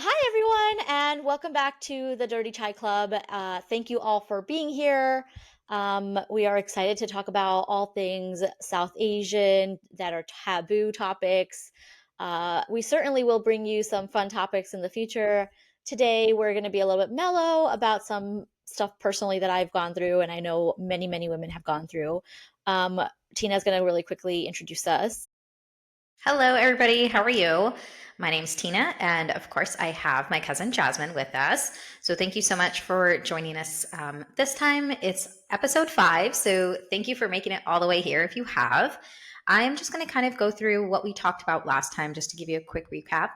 Hi, everyone, and welcome back to the Dirty Chai Club. Thank you all for being here. We are excited to talk about all things South Asian that are taboo topics. We certainly will bring you some fun topics in the future. Today, we're going to be a little bit mellow about some stuff personally that I've gone through, and I know many, many women have gone through. Um, Tina's going to really quickly introduce us. Hello, everybody. How are you? My name's Tina, and of course, I have my cousin Jasmine with us. So, thank you so much for joining us. This time it's episode 5. So, thank you for making it all the way here if you have. I'm just going to kind of go through what we talked about last time, just to give you a quick recap.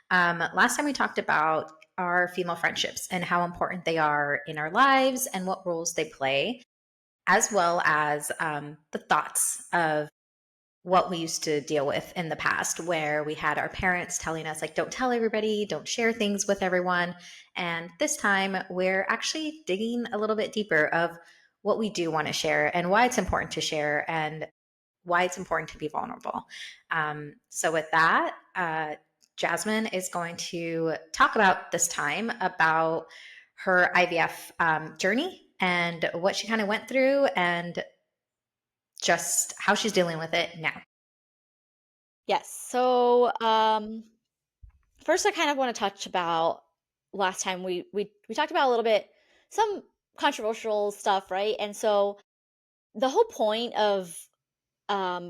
Last time we talked about our female friendships and how important they are in our lives and what roles they play, as well as the thoughts of what we used to deal with in the past, where we had our parents telling us, like, don't tell everybody, don't share things with everyone. And this time, we're actually digging a little bit deeper of what we do want to share and why it's important to share and why it's important to be vulnerable. So, with that, Jasmine is going to talk about this time about her IVF journey and what she kind of went through and just how she's dealing with it now. Yes. First, I kind of want to touch about last time we talked about a little bit some controversial stuff, right? And so the whole point of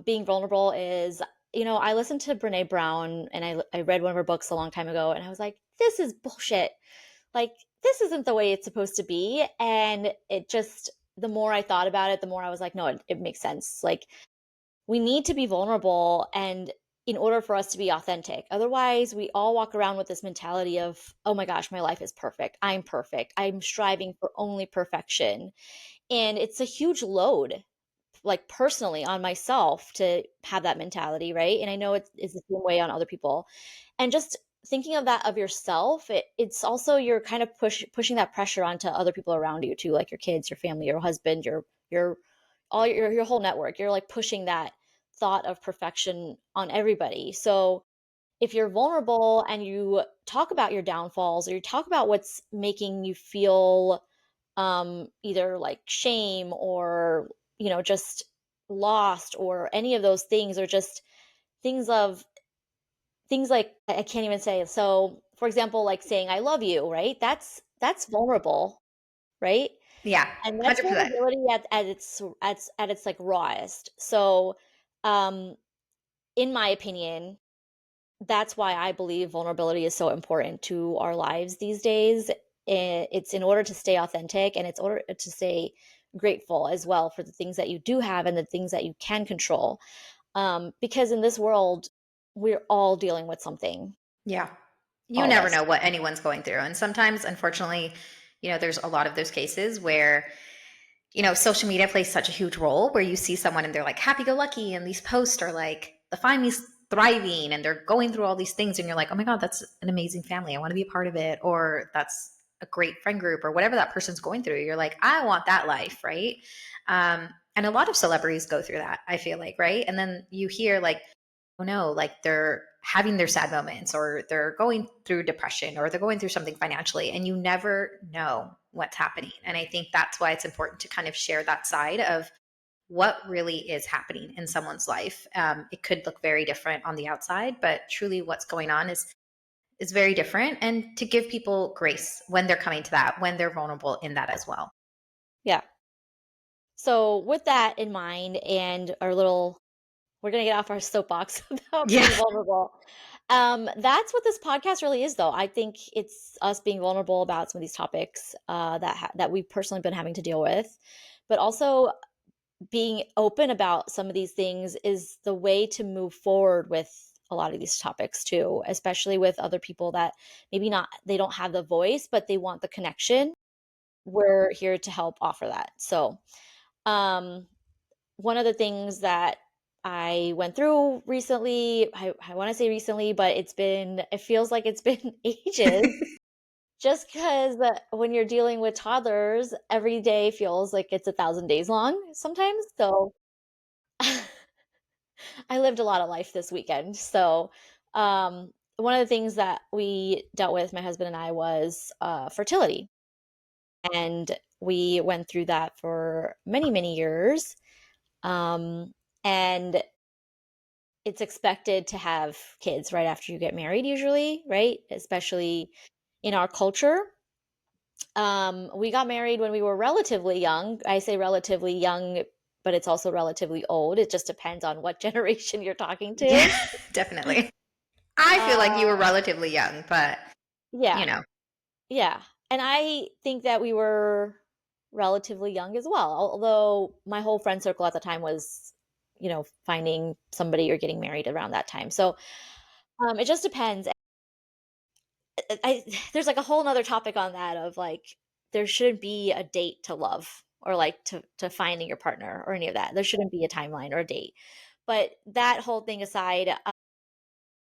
being vulnerable is, I listened to Brene Brown and I read one of her books a long time ago, and I was like, this is bullshit. Like, this isn't the way it's supposed to be. And it just, the more I thought about it, the more I was like, no, it makes sense. Like, we need to be vulnerable and in order for us to be authentic. Otherwise, we all walk around with this mentality of, oh my gosh, my life is perfect. I'm perfect. I'm striving for only perfection. And it's a huge load, like personally on myself to have that mentality, right? And I know it's the same way on other people. And just thinking of that of yourself, it's also you're kind of pushing that pressure onto other people around you too, like your kids, your family, your husband, your all your whole network. You're like pushing that thought of perfection on everybody. So if you're vulnerable and you talk about your downfalls or you talk about what's making you feel either like shame or just lost or any of those things, or just things of things like I can't even say. So for example, like saying I love you, right? That's vulnerable, right? Yeah, And that's 100%. vulnerability at its like rawest. So um in my opinion, that's why I believe vulnerability is so important to our lives these days. It's in order to stay authentic, and it's order to stay grateful as well for the things that you do have and the things that you can control. Because in this world, we're all dealing with something, Yeah. You all of never us. know what anyone's going through. And sometimes, unfortunately, there's a lot of those cases where, social media plays such a huge role where you see someone and they're like happy go lucky, and these posts are like the family's thriving and they're going through all these things. And you're like, oh my God, that's an amazing family. I want to be a part of it. Or that's a great friend group or whatever that person's going through. You're like, I want that life. Right. And a lot of celebrities go through that, I feel like. Right. And then you hear like, oh no, like they're having their sad moments or they're going through depression or they're going through something financially, and you never know what's happening. And I think that's why it's important to kind of share that side of what really is happening in someone's life. It could look very different on the outside, but truly what's going on is very different, and to give people grace when they're coming to that, when they're vulnerable in that as well. Yeah. So with that in mind, and we're gonna get off our soapbox about Yeah. being vulnerable. That's what this podcast really is, though. I think it's us being vulnerable about some of these topics that we've personally been having to deal with, but also being open about some of these things is the way to move forward with a lot of these topics too, especially with other people that maybe not they don't have the voice, but they want the connection. We're here to help offer that. So, um, one of the things that I went through recently, I want to say recently, but it feels like it's been ages, just because when you're dealing with toddlers, every day feels like it's 1,000 days long sometimes. So I lived a lot of life this weekend. So one of the things that we dealt with, my husband and I, was fertility. And we went through that for many, many years. Um, and it's expected to have kids right after you get married, usually, right? Especially in our culture. We got married when we were relatively young. I say relatively young, but it's also relatively old. It just depends on what generation you're talking Yeah, to. definitely. I feel like you were Uh, relatively young, but you yeah, know, yeah. And I think that we were relatively young as well, although my whole friend circle at the time was, finding somebody or getting married around that time. So it just depends. There's like a whole nother topic on that of like there shouldn't be a date to love or like to finding your partner or any of that. There shouldn't be a timeline or a date. But that whole thing aside,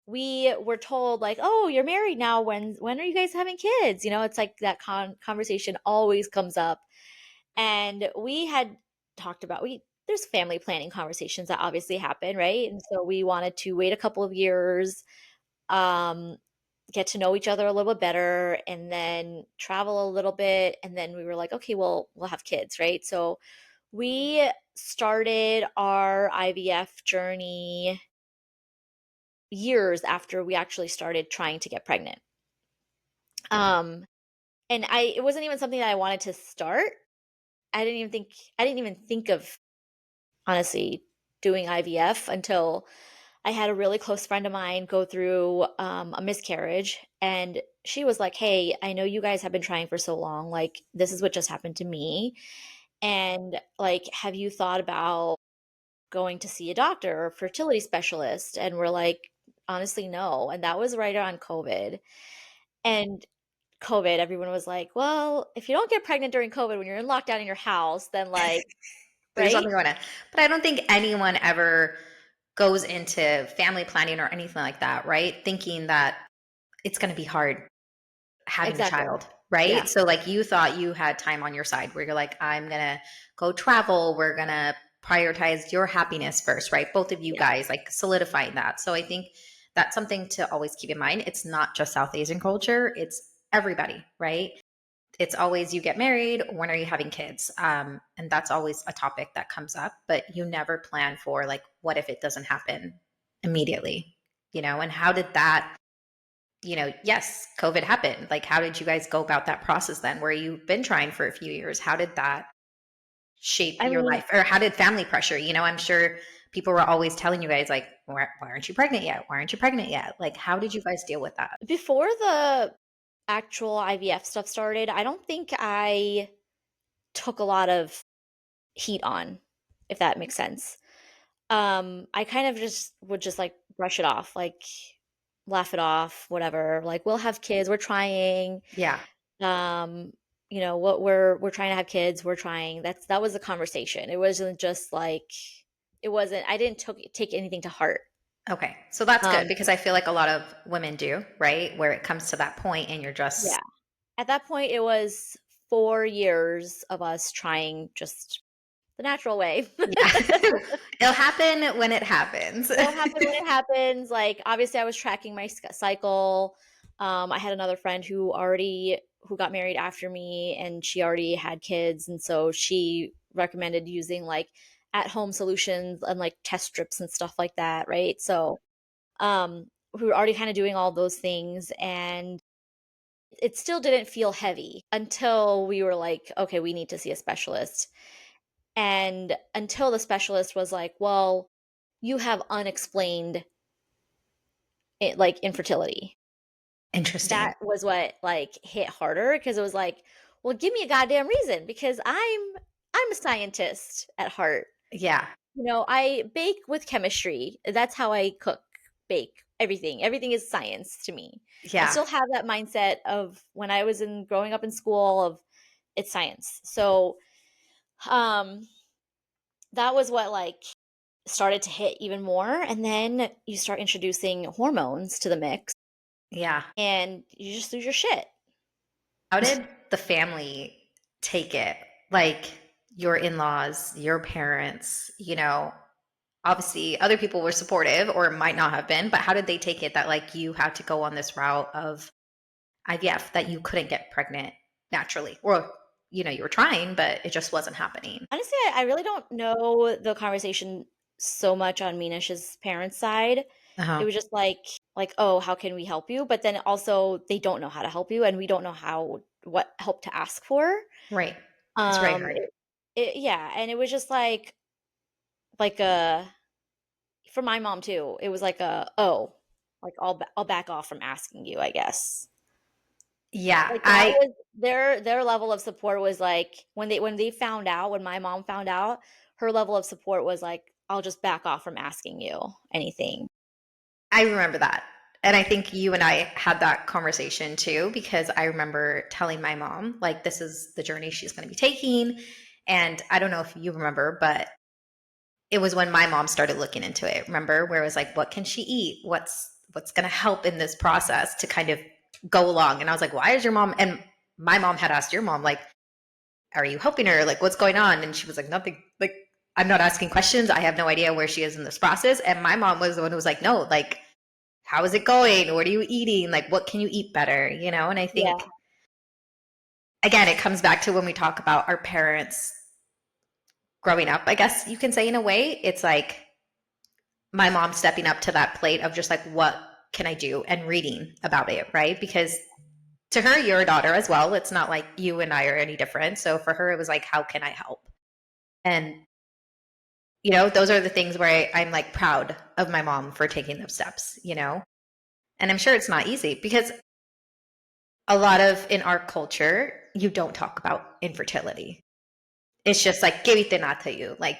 we were told like, "Oh, you're married now. When are you guys having kids?" It's like that conversation always comes up, and we had talked about we there's family planning conversations that obviously happen, right? And so we wanted to wait a couple of years, um, get to know each other a little bit better, and then travel a little bit, and then we were like, okay, well, we'll have kids, right? So we started our IVF journey years after we actually started trying to get pregnant. Um, and it wasn't even something that I wanted to start. I didn't even think of honestly doing IVF until I had a really close friend of mine go through a miscarriage. And she was like, "Hey, I know you guys have been trying for so long. Like, this is what just happened to me. And, like, have you thought about going to see a doctor or a fertility specialist?" And we're like, "Honestly, no." And that was right around COVID. And COVID, everyone was like, "Well, if you don't get pregnant during COVID when you're in lockdown in your house, then, like," there's right? something going on. But I don't think anyone ever goes into family planning or anything like that, right? Thinking that it's going to be hard having a Exactly. child, Yeah. right? So like you thought you had time on your side where you're like, I'm gonna go travel, we're gonna prioritize your happiness first, right? Both of you Yeah. guys like solidifying that. So I think that's something to always keep in mind. It's not just South Asian culture, it's everybody, right? It's always you get married, when are you having kids? And that's always a topic that comes up, but you never plan for like, what if it doesn't happen immediately? And how did that yes, COVID happened. Like, how did you guys go about that process then, where you've been trying for a few years? How did that shape I your mean, life? Or how did family pressure? I'm sure people were always telling you guys, like, why aren't you pregnant yet? Why aren't you pregnant yet? Like, how did you guys deal with that? before the actual IVF stuff started, I don't think I took a lot of heat on, if that makes sense. I kind of just would just like brush it off, like laugh it off, whatever. Like we'll have kids, we're trying. Yeah. Um, what we're trying to have kids, we're trying. That was the conversation. It wasn't just like it wasn't I didn't take anything to heart. Okay. So that's good Um, because I feel like a lot of women do, right? Where it comes to that point and you're just, yeah. At that point it was 4 years of us trying just the natural way. yeah, it'll happen when it happens. It'll happen when it happens. Like, obviously, I was tracking my cycle. I had another friend who got married after me, and she already had kids, and so she recommended using like at-home solutions and like test strips and stuff like that, right? So, we were already kind of doing all those things, and it still didn't feel heavy until we were like, okay, we need to see a specialist. And until the specialist was like, well, you have unexplained like infertility. Interesting. That was what like hit harder because it was like, well, give me a goddamn reason because I'm a scientist at heart. Yeah. I bake with chemistry. That's how I cook, bake, everything. Everything is science to me. I Yeah. still have that mindset of when I was in growing up in school of it's science. So um that was what like started to hit even more, and then you start introducing hormones to the mix Yeah. and you just lose your shit. How did the family take it? Like your in laws, your parents, obviously other people were supportive or might not have been, but how did they take it that like you had to go on this route of IVF, that you couldn't get pregnant naturally? Or, you were trying, but it just wasn't happening. Honestly, I really don't know the conversation so much on Minish's parents' side. It Uh-huh. was just "Oh, how can we help you?" But then also they don't know how to help you, and we don't know what help to ask for. Right. It's very Um, hard. yeah, and it was just like a for my mom too, it was "Oh, like I'll back off from asking you, I guess." Yeah, Like, that I was their level of support was, when they found out when my mom found out, her level of support was "I'll just back off from asking you anything." I remember that. And I think you and I had that conversation too, because I remember telling my mom, like, this is the journey she's going to be taking. And I don't know if you remember, but it was when my mom started looking into it. Remember, where it was like, what can she eat? What's going to help in this process to kind of go along? And I was like, why is your mom? And my mom had asked your mom, like, are you helping her? Like, what's going on? And she was like, nothing. Like, I'm not asking questions. I have no idea where she is in this process. And my mom was the one who was like, no, like, how is it going? What are you eating? Like, what can you eat better? And I Yeah, think, again, it comes back to when we talk about our parents growing up, I guess you can say, in a way. It's like my mom stepping up to that plate of just like, what can I do? And reading about it, right? Because to her, you're a daughter as well. It's not like you and I are any different. So for her, it was like, how can I help? And, those are the things where I'm like proud of my mom for taking those steps. And I'm sure it's not easy because a lot of in our culture, you don't talk about infertility. It's just like, "Gavite na to you." Like,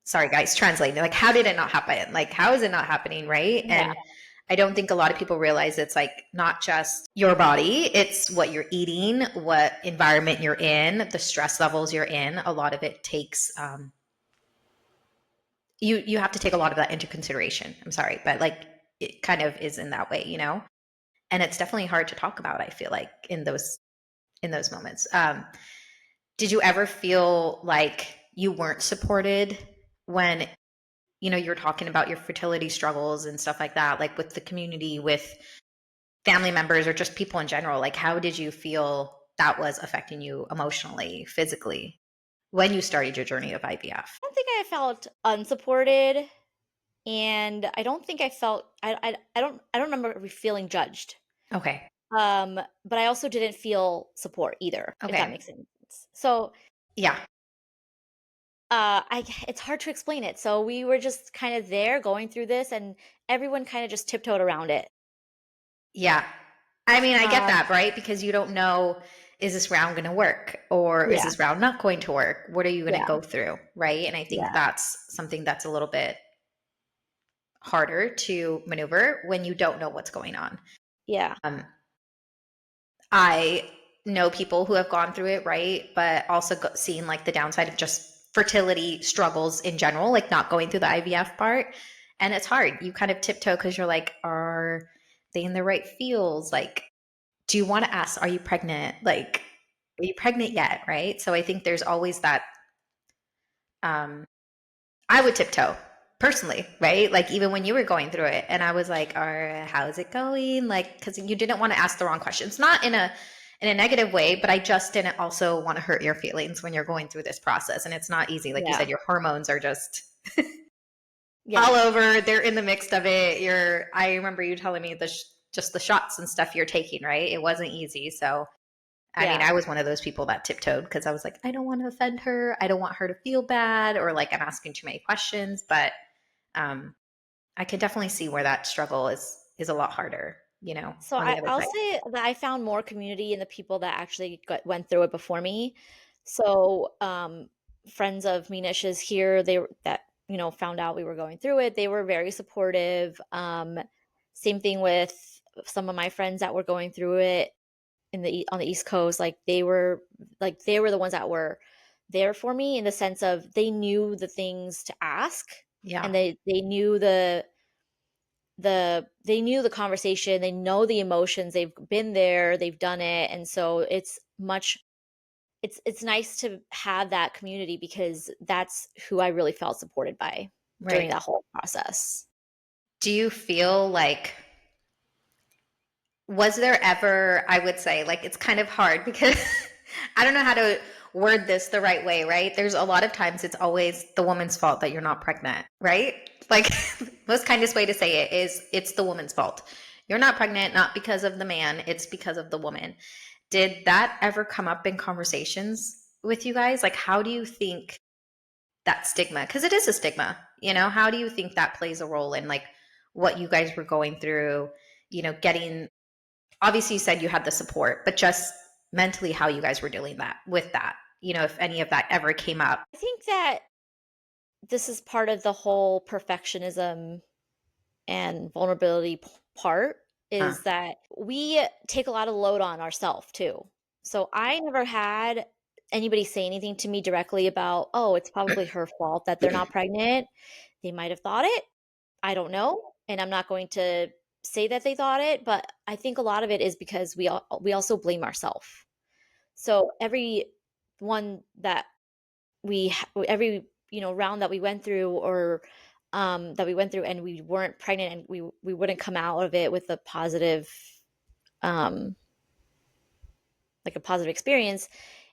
sorry guys, translating. Like, how did it not happen? Like, how is it not happening, right? yeah, And I don't think a lot of people realize it's like not just your body, it's what you're eating, what environment you're in, the stress levels you're in. A lot of it takes you have to take a lot of that into consideration. I'm sorry, but like it kind of is in that way. And it's definitely hard to talk about, I feel like, in those moments. Did you ever feel like you weren't supported when you were talking about your fertility struggles and stuff like that, like with the community, with family members, or just people in general? Like, how did you feel that was affecting you emotionally, physically, when you started your journey of IVF? I don't think I felt unsupported, and I don't think I don't remember feeling judged. Okay. But I also didn't feel support either, if that Okay. makes sense. So, Yeah. it's hard to explain it. So we were just kind of there going through this, and everyone kind of just tiptoed around it. Yeah. I mean, I get Um, that, right? Because you don't know, is this round going to work, or is yeah, this round not going to work? What are you going to yeah, go through, right? And I think yeah, that's something that's a little bit harder to maneuver when you don't know what's going on. yeah. Um, I know people who have gone through it, right? But also seeing like the downside of just fertility struggles in general, like not going through the IVF part. And it's hard. You kind of tiptoe because you're like, are they in the right fields? Like, do you want to ask, are you pregnant? Like, are you pregnant yet? Right. So I think there's always that. Um, I would tiptoe personally, right? Like, even when you were going through it, and I was like, how's it going? Like, because you didn't want to ask the wrong questions, not in a negative way, but I just didn't also want to hurt your feelings when you're going through this process. And it's not easy. Like you Yeah, said, your hormones are just all yeah, over. They're in the mix of it. I remember you telling me just the shots and stuff you're taking, right? It wasn't easy. So I mean, yeah. I was one of those people that tiptoed because I was like, I don't want to offend her. I don't want her to feel bad, or like I'm asking too many questions. But um, I could definitely see where that struggle is a lot harder, So on the other I'll side. say that I found more community in the people that actually went through it before me. So, friends of Minish's here, that found out we were going through it. They were very supportive. Same thing with some of my friends that were going through it on the East Coast. They were the ones that were there for me in the sense of they knew the things to ask, Yeah. and they knew the conversation, they know the emotions, they've been there, they've done it, and so it's nice to have that community because that's who I really felt supported by. Right. during that whole process. Do you feel like, was there ever, I would say, like, it's kind of hard because I don't know how to word this the right way, right? There's a lot of times it's always the woman's fault that you're not pregnant, right? Like, most kindest way to say it is it's the woman's fault. You're not pregnant, not because of the man, it's because of the woman. Did that ever come up in conversations with you guys? Like, how do you think that stigma, because it is a stigma, how do you think that plays a role in like what you guys were going through, getting, obviously you said you had the support, but just mentally how you guys were dealing that with that, if any of that ever came up. I think that this is part of the whole perfectionism and vulnerability part Huh. is that we take a lot of load on ourselves too. So I never had anybody say anything to me directly about, oh, it's probably her fault that they're not pregnant. They might have thought it. I don't know. And I'm not going to say that they thought it, but I think a lot of it is because we also blame ourselves. So every one that every round that we went through or and we weren't pregnant and we wouldn't come out of it with a positive um like a positive experience,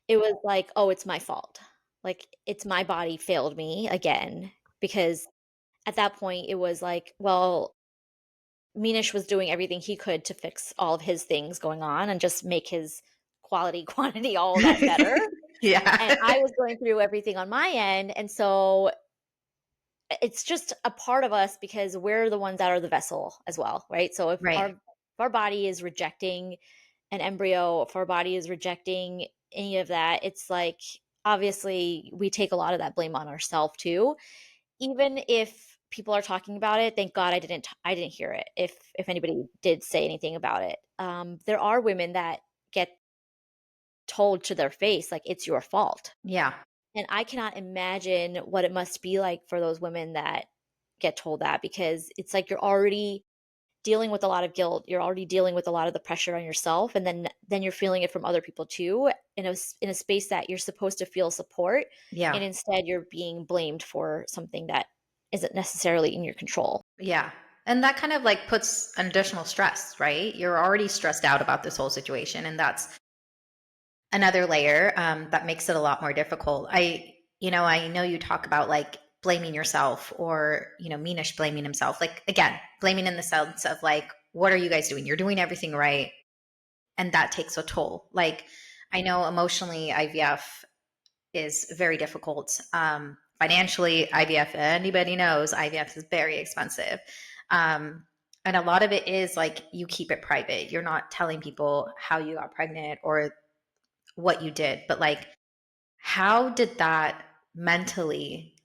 it was like, oh, it's my fault, like it's my body failed me again, because at that point it was like, well, Minish was doing everything he could to fix all of his things going on and just make his quality quantity all that better, and Yeah. I was going through everything on my end, and so it's just a part of us because we're the ones that are the vessel as well, right? So Right. if our body is rejecting an embryo, if our body is rejecting any of that, it's like obviously we take a lot of that blame on ourselves too. Even if people are talking about it, thank God I didn't hear it. If anybody did say anything about it, there are women that get told to their face like it's your fault, Yeah. and I cannot imagine what it must be like for those women that get told that, because it's like you're already dealing with a lot of guilt. You're already dealing with a lot of the pressure on yourself, and then you're feeling it from other people too in a space that you're supposed to feel support, Yeah. and instead you're being blamed for something that isn't necessarily in your control. Yeah. And that kind of like puts an additional stress, right? You're already stressed out about this whole situation. And that's another layer that makes it a lot more difficult. I know you talk about like blaming yourself or, Minish blaming himself. Like, again, blaming in the sense of like, what are you guys doing? You're doing everything right. And that takes a toll. Like, I know emotionally, IVF is very difficult. Financially, IVF, anybody knows IVF is very expensive. Um, and a lot of it is like you keep it private. You're not telling people how you got pregnant or what you did, but like, how did that mentally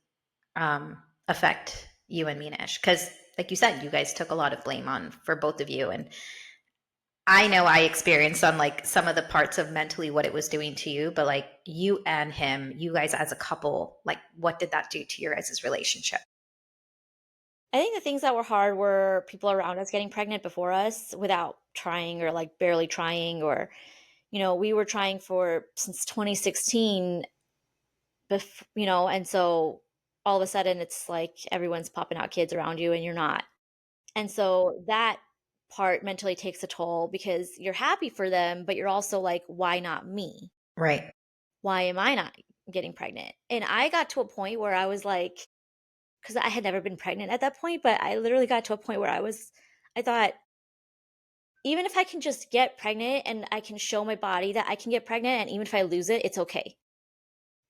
affect you and Minish? Because, like you said, you guys took a lot of blame on for both of you, and I know I experienced on like some of the parts of mentally what it was doing to you, but like you and him, you guys as a couple, like what did that do to your guys' relationship? I think the things that were hard were people around us getting pregnant before us without trying or like barely trying, or we were trying for since 2016, and so all of a sudden it's like everyone's popping out kids around you and you're not. And so that part mentally takes a toll because you're happy for them, but you're also like, why not me? Right. Why am I not getting pregnant? And I got to a point where I was like, because I had never been pregnant at that point, but I literally got to a point where I thought, even if I can just get pregnant and I can show my body that I can get pregnant, and even if I lose it, it's okay.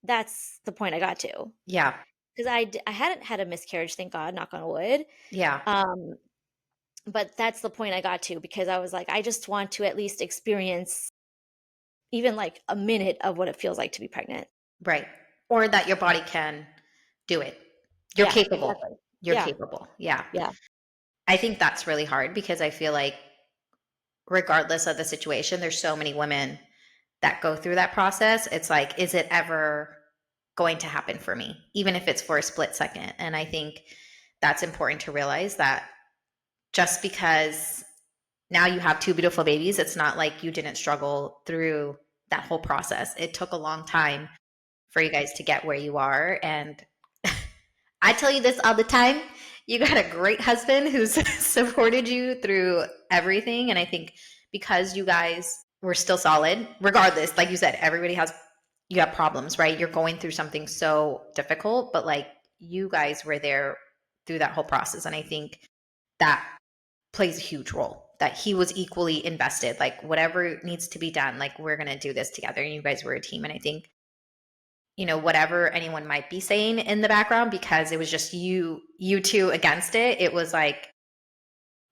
That's the point I got to. Yeah. Because I hadn't had a miscarriage, thank God, knock on wood. Yeah. Um, but that's the point I got to, because I was like, I just want to at least experience even like a minute of what it feels like to be pregnant. Right. Or that your body can do it. You're Yeah, capable. exactly. You're Yeah, capable. Yeah. yeah. I think that's really hard because I feel like regardless of the situation, there's so many women that go through that process. It's like, is it ever going to happen for me? Even if it's for a split second. And I think that's important to realize that just because now you have two beautiful babies, it's not like you didn't struggle through that whole process. It took a long time for you guys to get where you are. And I tell you this all the time. You got a great husband who's supported you through everything. And I think because you guys were still solid, regardless, like you said, everybody has, you have problems, right? You're going through something so difficult, but like you guys were there through that whole process. And I think that plays a huge role that he was equally invested. Like, whatever needs to be done, like, we're going to do this together. And you guys were a team. And I think whatever anyone might be saying in the background, because it was just you two against it, it was like,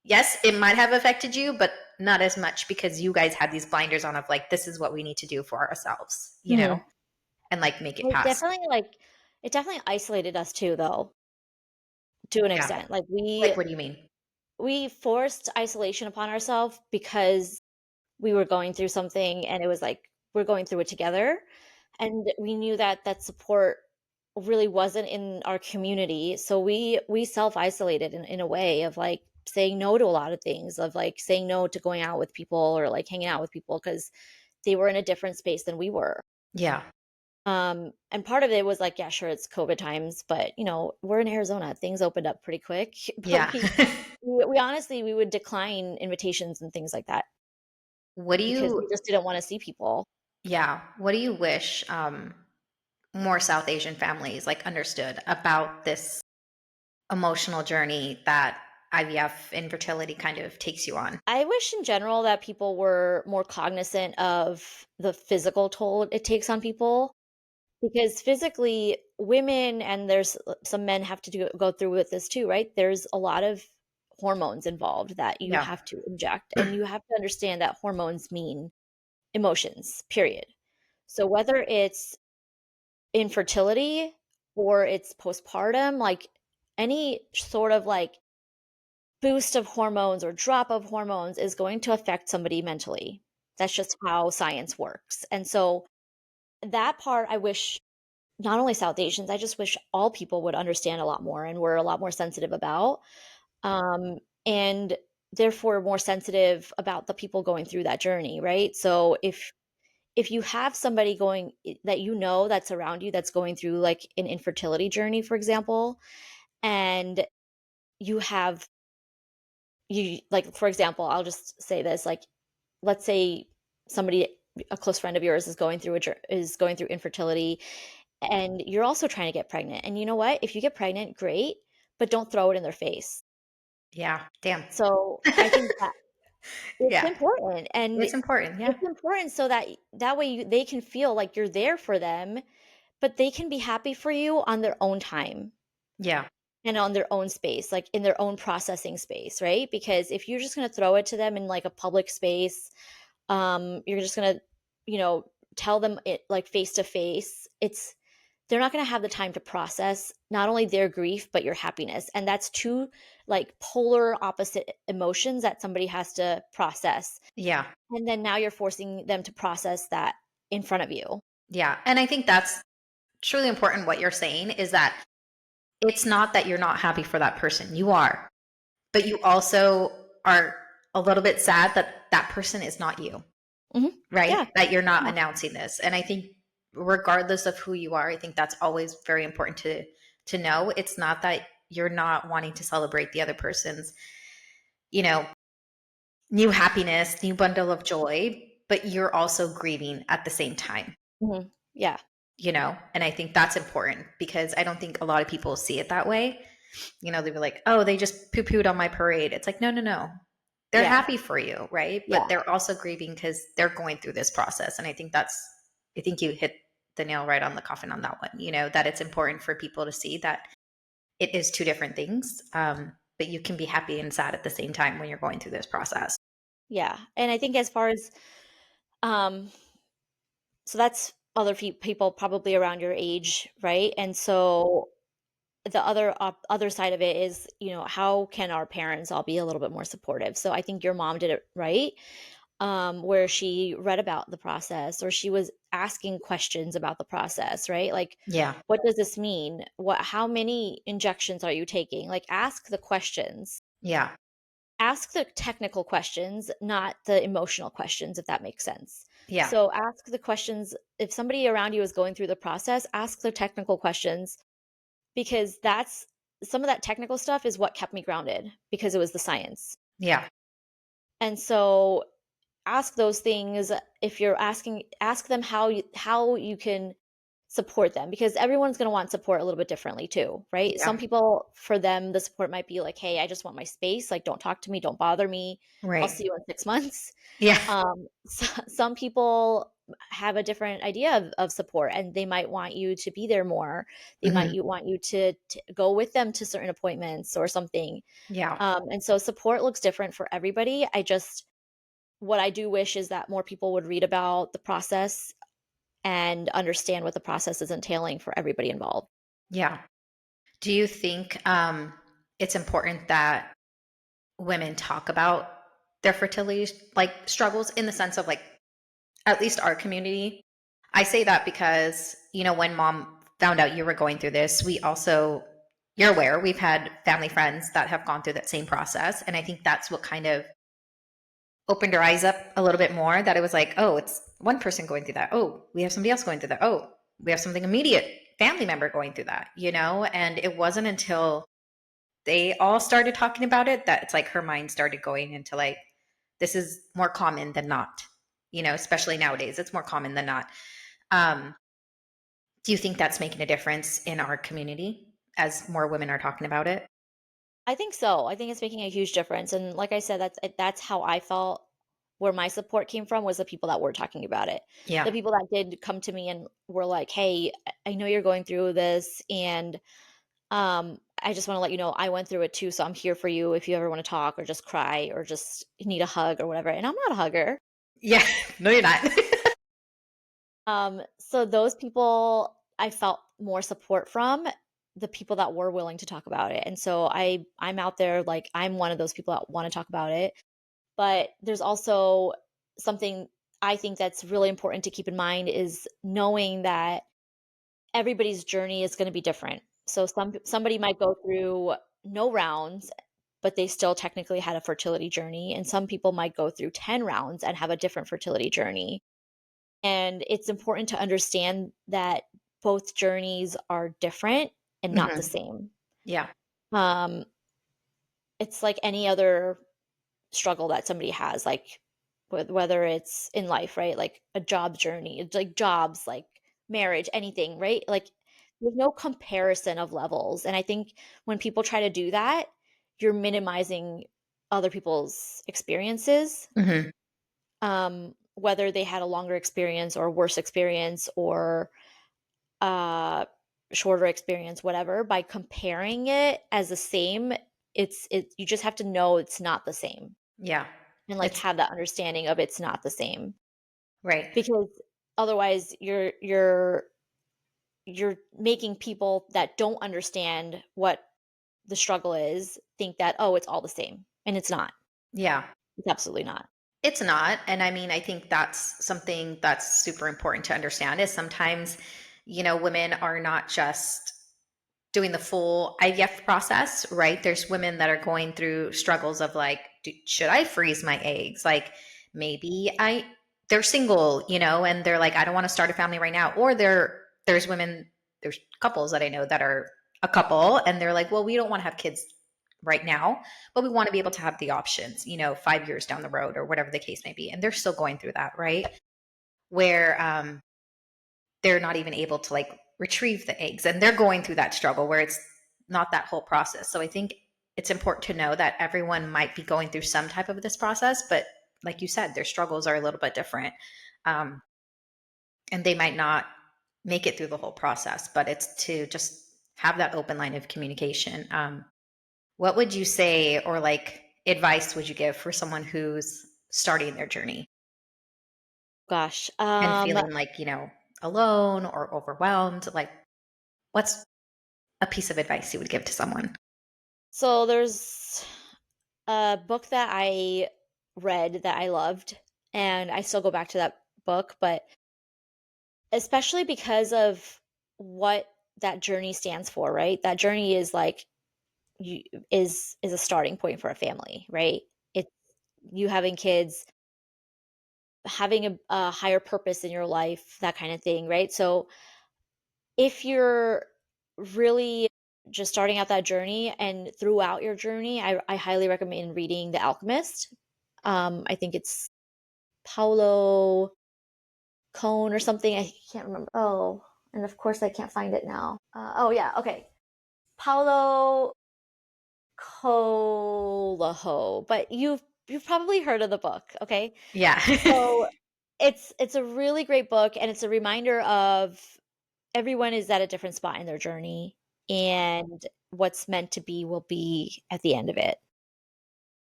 yes, it might have affected you, but not as much, because you guys had these blinders on of like, this is what we need to do for ourselves, Mhm. and like make it It pass. definitely, it definitely isolated us too, though, to an Yeah. extent. Like, we Like, what do you mean? we forced isolation upon ourselves because we were going through something, and it was like, we're going through it together, and we knew that that support really wasn't in our community, so we self-isolated in a way of, like, saying no to a lot of things, of, like, saying no to going out with people or, like, hanging out with people because they were in a different space than we were. Yeah. And part of it was like, yeah, sure, it's COVID times, but, we're in Arizona, things opened up pretty quick, but Yeah. we honestly, we would decline invitations and things like that What do because we you just didn't wanna see people. Yeah, what do you wish more South Asian families like understood about this emotional journey that IVF infertility kind of takes you on? I wish in general that people were more cognizant of the physical toll it takes on people, because physically, women, and there's some men have to go through with this too, right? There's a lot of hormones involved that you Yeah. have to inject, and you have to understand that hormones mean emotions, period. So whether it's infertility or it's postpartum, like, any sort of, like, boost of hormones or drop of hormones is going to affect somebody mentally. That's just how science works. And so that part I wish not only South Asians, I just wish all people would understand a lot more and were a lot more sensitive about. And therefore more sensitive about the people going through that journey, right? So if you have somebody that that's around you that's going through, like, an infertility journey, for example, and you have you like, for example, I'll just say this, like, let's say somebody, a close friend of yours, is going through infertility, and you're also trying to get pregnant. And you know what? If you get pregnant, great, but don't throw it in their face. Yeah. Damn. So I think that it's Yeah. important, and It's important. Yeah. it's important so that that way they can feel like you're there for them, but they can be happy for you on their own time Yeah. and on their own space, like, in their own processing space, right? Because if you're just gonna throw it to them in, like, a public space, you're just gonna, you know, tell them it, like, face to face, they're not gonna have the time to process not only their grief, but your happiness, and that's two, like, polar opposite emotions that somebody has to process, Yeah. and then now you're forcing them to process that in front of you. Yeah. And I think that's truly important. What you're saying is that it's not that you're not happy for that person. You are, but you also are a little bit sad that that person is not you. Mhm. Right? Yeah, That you're not yeah, announcing this. And I think regardless of who you are, I think that's always very important to know. It's not that you're not wanting to celebrate the other person's, you know, new happiness, new bundle of joy, but you're also grieving at the same time, mhm, yeah, And I think that's important because I don't think a lot of people see it that way. They'd be like, "Oh, they just poo-pooed on my parade." It's like, "No, no, no. They're yeah, happy for you, right? But yeah, they're also grieving because they're going through this process." And I think you hit the nail right on the coffin on that one, that it's important for people to see that it is two different things. But you can be happy and sad at the same time when you're going through this process. yeah, and I think as far as, um so that's other people probably around your age, right? And so the other side of it is, how can our parents all be a little bit more supportive? So I think your mom did it right, where she read about the process, or she was asking questions about the process, right? Like, Yeah. what does this mean? How many injections are you taking? Like, ask the questions. Yeah. Ask the technical questions, not the emotional questions, if that makes sense. Yeah. So ask the questions. If somebody around you is going through the process, ask the technical questions, because that's some of that technical stuff is what kept me grounded because it was the science. Yeah. And so ask those things. If you're asking, ask them how you can support them, because everyone's going to want support a little bit differently too, right? Yeah. Some people, for them, the support might be like, hey, I just want my space, like don't talk to me, don't bother me, I'll Right. see you in 6 months. Yeah. Some people have a different idea of support, and they might want you to be there more. They might Mhm. you want you to go with them to certain appointments or something. Yeah. And so support looks different for everybody. What I do wish is that more people would read about the process and understand what the process is entailing for everybody involved. Yeah. Do you think it's important that women talk about their fertility like struggles in the sense of like at least our community? I say that because, when mom found out you were going through this, we also, you're aware, we've had family friends that have gone through that same process. And I think that's what kind of opened her eyes up a little bit more, that it was like, oh, it's one person going through that. Oh, we have somebody else going through that. Oh, we have something immediate family member going through that. And it wasn't until they all started talking about it that it's like her mind started going into like, this is more common than not, especially nowadays, it's more common than not. Um, do you think that's making a difference in our community as more women are talking about it? I think so. I think it's making a huge difference, and like I said, that's how I felt. Where my support came from was the people that were talking about it. Yeah. The people that did come to me and were like, "Hey, I know you're going through this, and I just want to let you know I went through it too. So I'm here for you if you ever want to talk or just cry or just need a hug or whatever." And I'm not a hugger. Yeah. No, you're not. So those people I felt more support from, the people that were willing to talk about it. And so I'm out there, like I'm one of those people that want to talk about it. But there's also something I think that's really important to keep in mind is knowing that everybody's journey is going to be different. So somebody might go through no rounds, but they still technically had a fertility journey, and some people might go through 10 rounds and have a different fertility journey. And it's important to understand that both journeys are different and not the Mhm. same. Yeah. Um, it's like any other struggle that somebody has, like whether it's in life, right? Like a job journey, it's like jobs, like marriage, anything, right? Like there's no comparison of levels. And I think when people try to do that, you're minimizing other people's experiences, Mhm. whether they had a longer experience or worse experience or uh shorter experience, whatever. By comparing it as the same, you just have to know it's not the same, Yeah. and like It's have that understanding of it's not the same, right. because otherwise you're making people that don't understand what the struggle is think that, oh, it's all the same, and it's not. Yeah. It's absolutely not. It's not. And I mean, I think that's something that's super important to understand is sometimes, women are not just doing the full IVF process, right? There's women that are going through struggles of like, should I freeze my eggs? Like maybe they're single, and they're like, I don't want to start a family right now. Or there's couples that I know that are a couple and they're like, well, we don't want to have kids right now, but we want to be able to have the options, 5 years down the road or whatever the case may be. And they're still going through that, right? Where they're not even able to like retrieve the eggs and they're going through that struggle where it's not that whole process. So I think it's important to know that everyone might be going through some type of this process, but like you said, their struggles are a little bit different. Um, and they might not make it through the whole process, but it's to just have that open line of communication. What would you say or like advice would you give for someone who's starting their journey Gosh. and feeling like, alone or overwhelmed? Like, what's a piece of advice you would give to someone? So there's a book that I read that I loved, and I still go back to that book, but especially because of what that journey stands for, right? That journey is like you is a starting point for a family, right? It's you having kids, having a higher purpose in your life, that kind of thing, right? So if you're really just starting out that journey, and throughout your journey, I highly recommend reading The Alchemist. I think it's Paulo Cone or something. I can't remember. Oh, and of course I can't find it now. Oh yeah, okay. Paulo Coelho, but you've probably heard of the book, okay? Yeah. So it's a really great book, and it's a reminder of everyone is at a different spot in their journey, and what's meant to be will be at the end of it.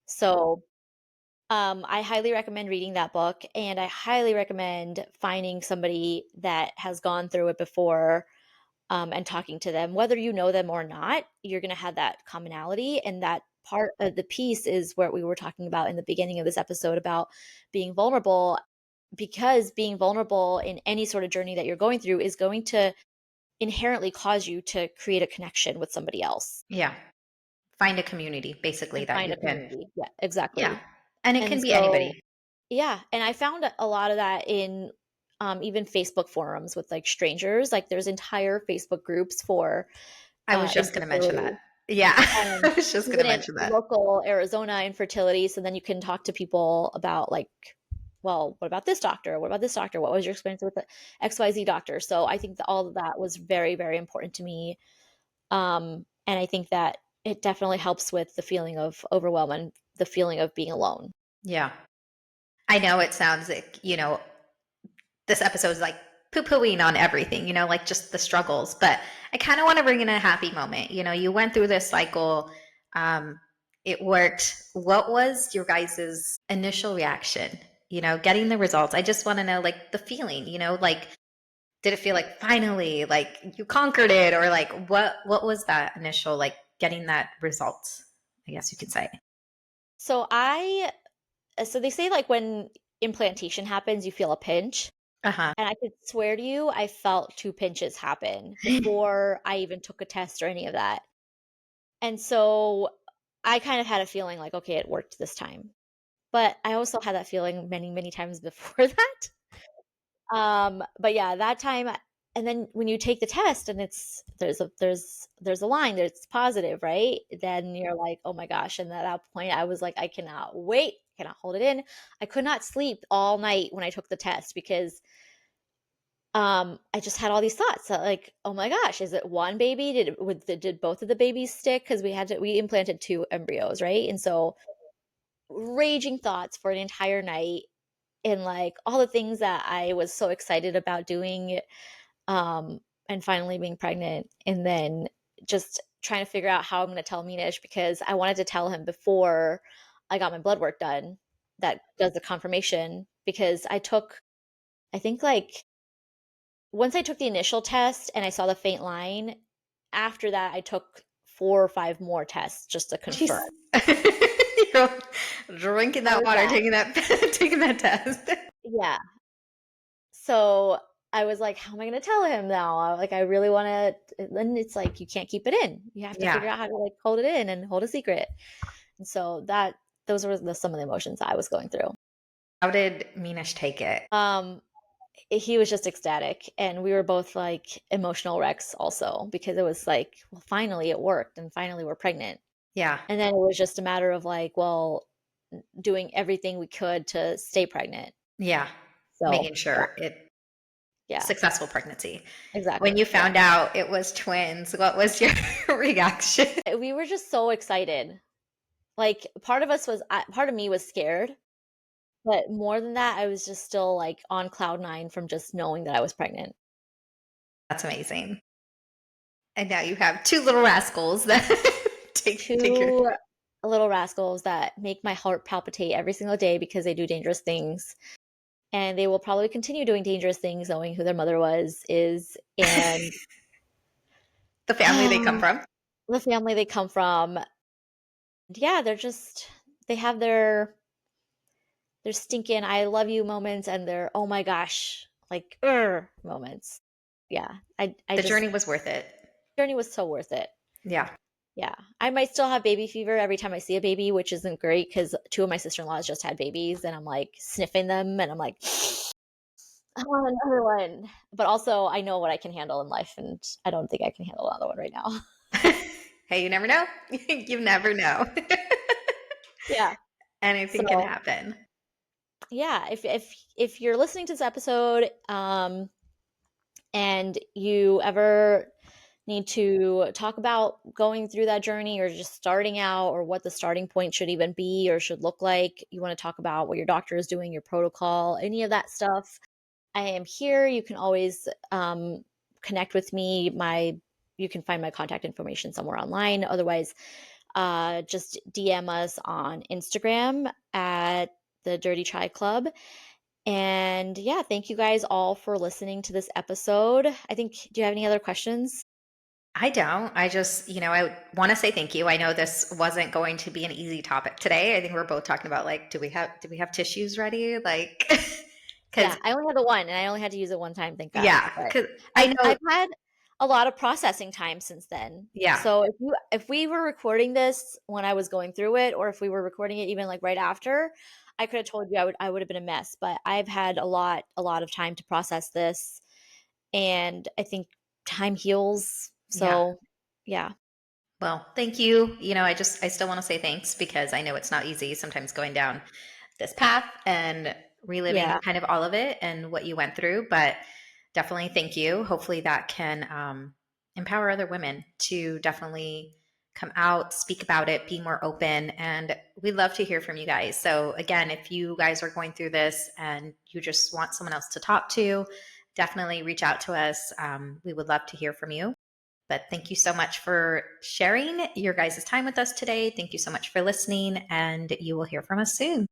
So I highly recommend reading that book, and I highly recommend finding somebody that has gone through it before, and talking to them. Whether you know them or not, you're going to have that commonality. And that part of the piece is what we were talking about in the beginning of this episode about being vulnerable, because being vulnerable in any sort of journey that you're going through is going to inherently cause you to create a connection with somebody else Yeah. Find a community basically and that find you a can. community. Yeah, Yeah. exactly. And it And can be so anybody. yeah, and I found a lot of that in, even Facebook forums with, like, strangers. Like, there's entire Facebook groups for, I was just going to mention that. infertility, Yeah. and I was just going to even in mention that. local Arizona infertility, so then you can talk to people about, like, "Well, what about this doctor? What about this doctor? What was your experience with the XYZ doctor?" So I think that all of that was very, very important to me, and I think that it definitely helps with the feeling of overwhelm and the feeling of being alone. Yeah. I know it sounds like, this episode is like poo-pooing on everything, like just the struggles. But I kind of want to bring in a happy moment. You went through this cycle. Um, it worked. What was your guys' initial reaction? Getting the results. I just want to know, like, the feeling. Like, did it feel like finally, like you conquered it, or like what was that initial, like, getting that result? I guess you could say. So so they say, like, when implantation happens, you feel a pinch, Uh huh. and I could swear to you, I felt 2 pinches happen before I even took a test or any of that. And so I kind of had a feeling like, "Okay, it worked this time." But I also had that feeling many, many times before that. But yeah, that time, and then when you take the test and there's a line that's positive, right? Then you're like, "Oh my gosh." And at that point I was like, "I cannot wait. Cannot hold it in." I could not sleep all night when I took the test because I just had all these thoughts like, "Oh my gosh, is it one baby? Did both of the babies stick?" Because we implanted two embryos, right? And so raging thoughts for an entire night, and like all the things that I was so excited about doing, um, and finally being pregnant, and then just trying to figure out how I'm going to tell Minish, because I wanted to tell him before I got my blood work done that does the confirmation, because I think, like, once I took the initial test and I saw the faint line, after that I took 4 or 5 more tests just to confirm. Jeez. You're drinking I that was water, that. taking that taking that test. Yeah. So I was like, how am I going to tell him now? Like, I really want to. Then it's like, you can't keep it in. You have to Yeah. figure out how to, like, hold it in and hold a secret. And so those were some of the emotions I was going through. How did Minish take it? Um, he was just ecstatic, and we were both like emotional wrecks also, because it was like, well, finally it worked, and finally we're pregnant. Yeah. And then it was just a matter of like, well, doing everything we could to stay pregnant. Yeah. So Making yeah, sure it yeah, successful pregnancy. When exactly. you Yeah. found out it was twins, what was your reaction? We were just so excited. Like, part of me was scared, but more than that, I was just still, like, on cloud 9 from just knowing that I was pregnant. That's amazing. And now you have two little rascals that take your. 2 little rascals that make my heart palpitate every single day because they do dangerous things, and they will probably continue doing dangerous things knowing who their mother and The family they come from. the family they come from. Yeah, they have their stinking "I love you" moments and their "oh my gosh" like moments. Yeah, I The just journey was worth it. journey was so worth it. Yeah. Yeah, I might still have baby fever every time I see a baby, which isn't great because two of my sister-in-laws just had babies, and I'm like sniffing them, and I'm like, I want another one. But also, I know what I can handle in life, and I don't think I can handle another one right now. Hey, you never know. You never know. Yeah. Anything can So, happen. yeah, if you're listening to this episode, and you ever need to talk about going through that journey or just starting out or what the starting point should even be or should look like, you want to talk about what your doctor is doing, your protocol, any of that stuff, I am here. You can always connect with me. You can find my contact information somewhere online. Otherwise, just DM us on Instagram at the Dirty Chai Club. And yeah, thank you guys all for listening to this episode. I think, do you have any other questions? I don't. I just, I want to say thank you. I know this wasn't going to be an easy topic today. I think we're both talking about like, do we have tissues ready? Like, because Yeah, I only had the one, and I only had to use it one time, thank God. yeah, But because I I've know, had a lot of processing time since then. yeah, So if we were recording this when I was going through it, or if we were recording it even like right after, I could have told you I would have been a mess. But I've had a lot of time to process this, and I think time heals. yeah. So yeah, Well, thank you. I still want to say thanks because I know it's not easy sometimes going down this path and reliving yeah, kind of all of it and what you went through. But definitely thank you. Hopefully that can empower other women to definitely come out, speak about it, be more open. And we love to hear from you guys. So, again, if you guys are going through this and you just want someone else to talk to, definitely reach out to us. We would love to hear from you. But thank you so much for sharing your guys' time with us today. Thank you so much for listening, and you will hear from us soon.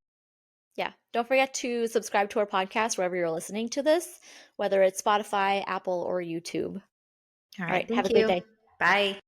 yeah. Don't forget to subscribe to our podcast wherever you're listening to this, whether it's Spotify, Apple, or YouTube. All All right. right, have Thank a great you. day. Bye.